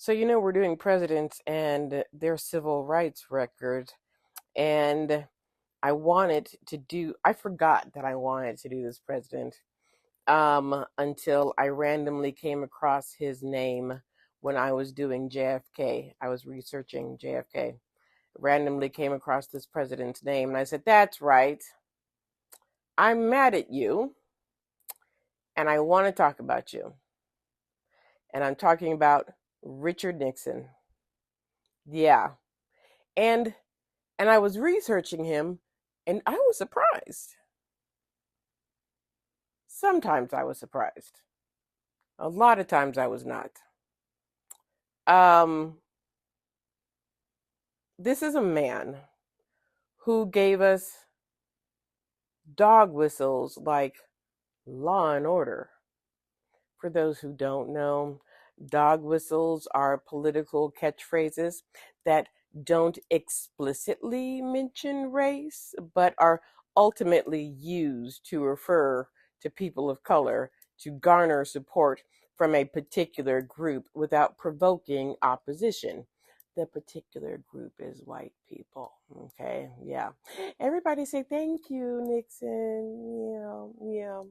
So, we're doing presidents and their civil rights record. And I forgot that I wanted to do this president until I randomly came across his name when I was doing JFK. I was researching JFK. Randomly came across this president's name, and I said, "That's right. I'm mad at you, and I want to talk about you." And I'm talking about Richard Nixon. Yeah. And and I was researching him, and I was surprised. Sometimes I was surprised. A lot of times I was not. Um, this is a man who gave us dog whistles like Law and Order. For those who don't know, dog whistles are political catchphrases that don't explicitly mention race, but are ultimately used to refer to people of color to garner support from a particular group without provoking opposition. The particular group is white people. Okay, yeah. Everybody say thank you, Nixon. Yeah, yeah.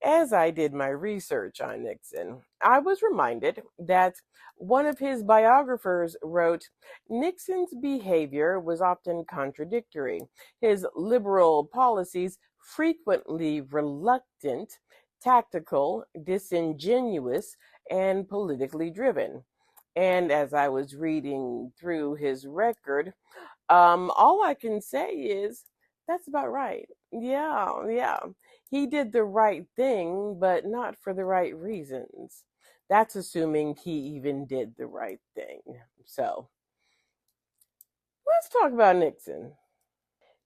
As I did my research on Nixon, I was reminded that one of his biographers wrote Nixon's behavior was often contradictory, his liberal policies frequently reluctant, tactical, disingenuous, and politically driven. And as I was reading through his record, all I can say is that's about right. Yeah, yeah. He did the right thing, but not for the right reasons. That's assuming he even did the right thing. So let's talk about Nixon.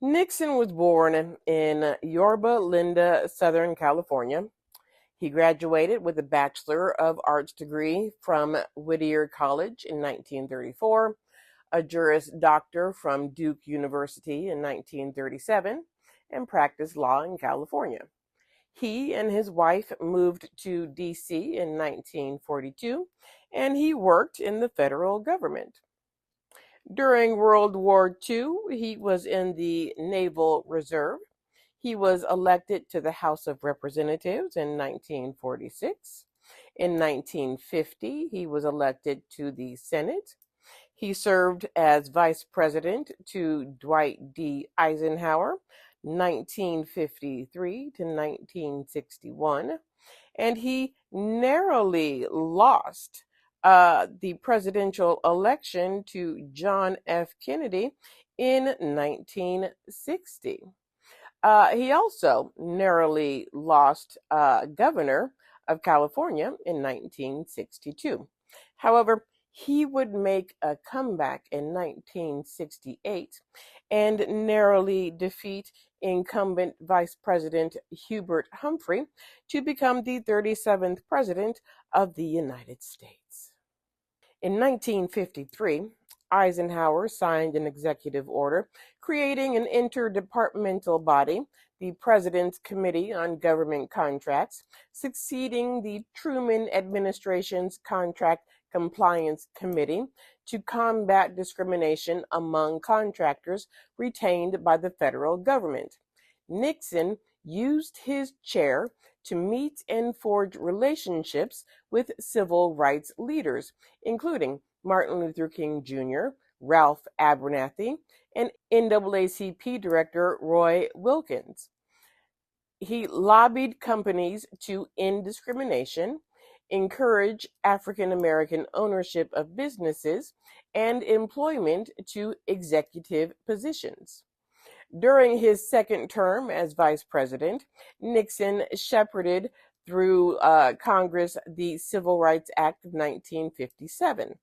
Nixon was born in Yorba Linda, Southern California. He graduated with a Bachelor of Arts degree from Whittier College in 1934, a Juris Doctor from Duke University in 1937, and practiced law in California. He and his wife moved to D.C. in 1942, and he worked in the federal government. During World War II, he was in the Naval Reserve. He was elected to the House of Representatives in 1946. In 1950, he was elected to the Senate. He served as vice president to Dwight D. Eisenhower, 1953 to 1961, and he narrowly lost the presidential election to John F. Kennedy in 1960. He also narrowly lost governor of California in 1962. However, he would make a comeback in 1968 and narrowly defeat incumbent Vice President Hubert Humphrey to become the 37th President of the United States. In 1953, Eisenhower signed an executive order creating an interdepartmental body, the President's Committee on Government Contracts, succeeding the Truman administration's Contract Compliance Committee, to combat discrimination among contractors retained by the federal government. Nixon used his chair to meet and forge relationships with civil rights leaders, including Martin Luther King Jr., Ralph Abernathy, and NAACP Director Roy Wilkins. He lobbied companies to end discrimination, encourage African American ownership of businesses, and employment to executive positions. During his second term as vice president, Nixon shepherded through Congress the Civil Rights Act of 1957.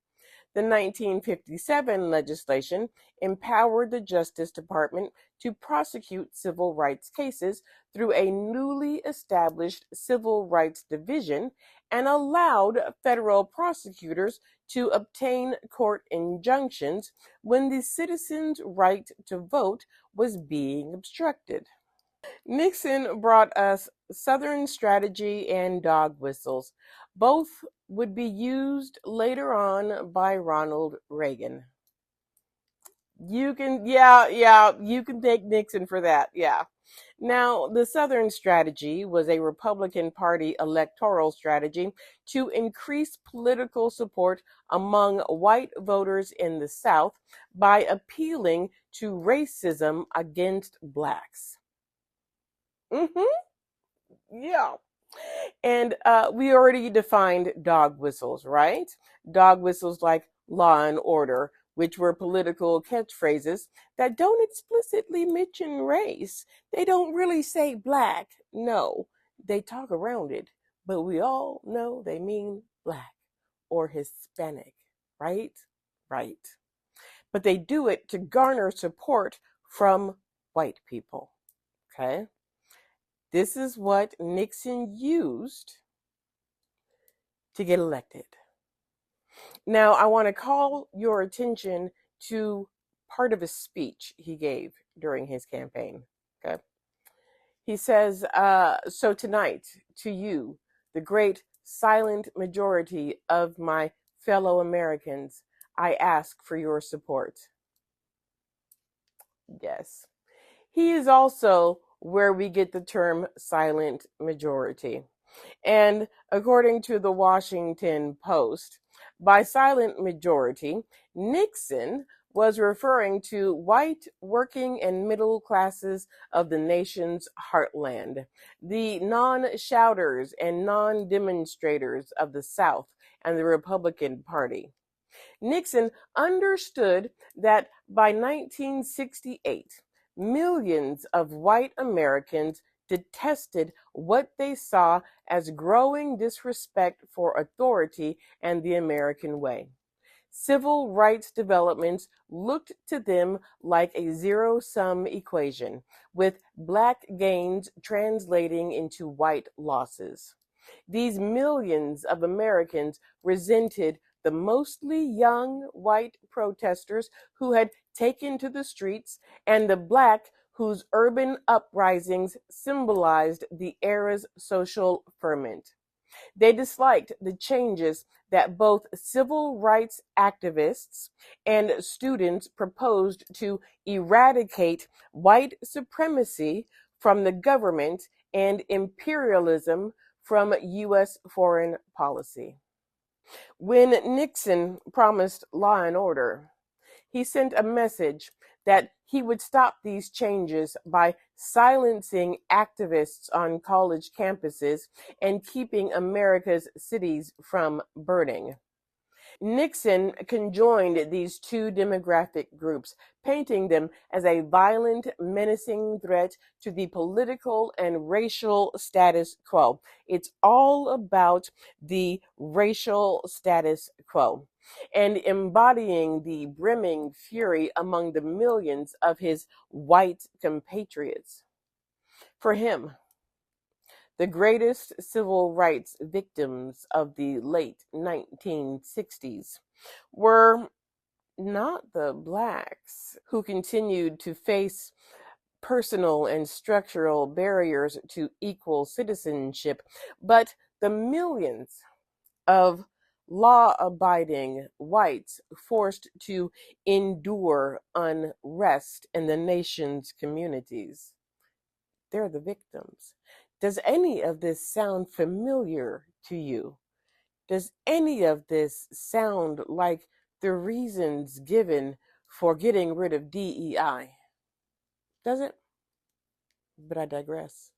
The 1957 legislation empowered the Justice Department to prosecute civil rights cases through a newly established Civil Rights Division and allowed federal prosecutors to obtain court injunctions when the citizens' right to vote was being obstructed. Nixon brought us Southern strategy and dog whistles, both would be used later on by Ronald Reagan. You can, yeah, you can thank Nixon for that, yeah. Now, the Southern strategy was a Republican Party electoral strategy to increase political support among white voters in the South by appealing to racism against blacks. Mm-hmm. Yeah. And we already defined dog whistles, right? Dog whistles like law and order, which were political catchphrases that don't explicitly mention race. They don't really say black. No, they talk around it, but we all know they mean black or Hispanic, right? Right. But they do it to garner support from white people. Okay? This is what Nixon used to get elected. Now, I want to call your attention to part of a speech he gave during his campaign. Okay. He says, so tonight, to you, the great silent majority of my fellow Americans, I ask for your support. Yes. He is also where we get the term silent majority. And according to the Washington Post, by silent majority, Nixon was referring to white working and middle classes of the nation's heartland, the non-shouters and non-demonstrators of the South and the Republican Party. Nixon understood that by 1968, millions of white Americans detested what they saw as growing disrespect for authority and the American way. Civil rights developments looked to them like a zero-sum equation, with black gains translating into white losses. These millions of Americans resented the mostly young white protesters who had taken to the streets and the black whose urban uprisings symbolized the era's social ferment. They disliked the changes that both civil rights activists and students proposed to eradicate white supremacy from the government and imperialism from U.S. foreign policy. When Nixon promised law and order, he sent a message that he would stop these changes by silencing activists on college campuses and keeping America's cities from burning. Nixon conjoined these two demographic groups, painting them as a violent, menacing threat to the political and racial status quo. It's all about the racial status quo and embodying the brimming fury among the millions of his white compatriots. For him, the greatest civil rights victims of the late 1960s were not the blacks who continued to face personal and structural barriers to equal citizenship, but the millions of law-abiding whites forced to endure unrest in the nation's communities. They're the victims. Does any of this sound familiar to you? Does any of this sound like the reasons given for getting rid of DEI? Does it? But I digress.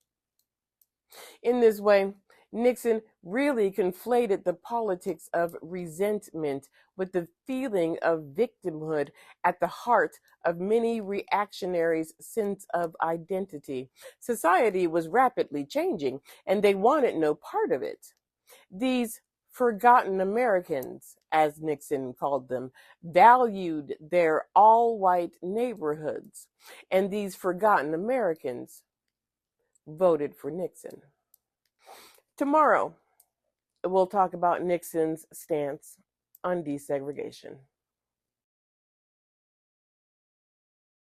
In this way, Nixon really conflated the politics of resentment with the feeling of victimhood at the heart of many reactionaries' sense of identity. Society was rapidly changing, and they wanted no part of it. These forgotten Americans, as Nixon called them, valued their all-white neighborhoods, and these forgotten Americans voted for Nixon. Tomorrow, we'll talk about Nixon's stance on desegregation.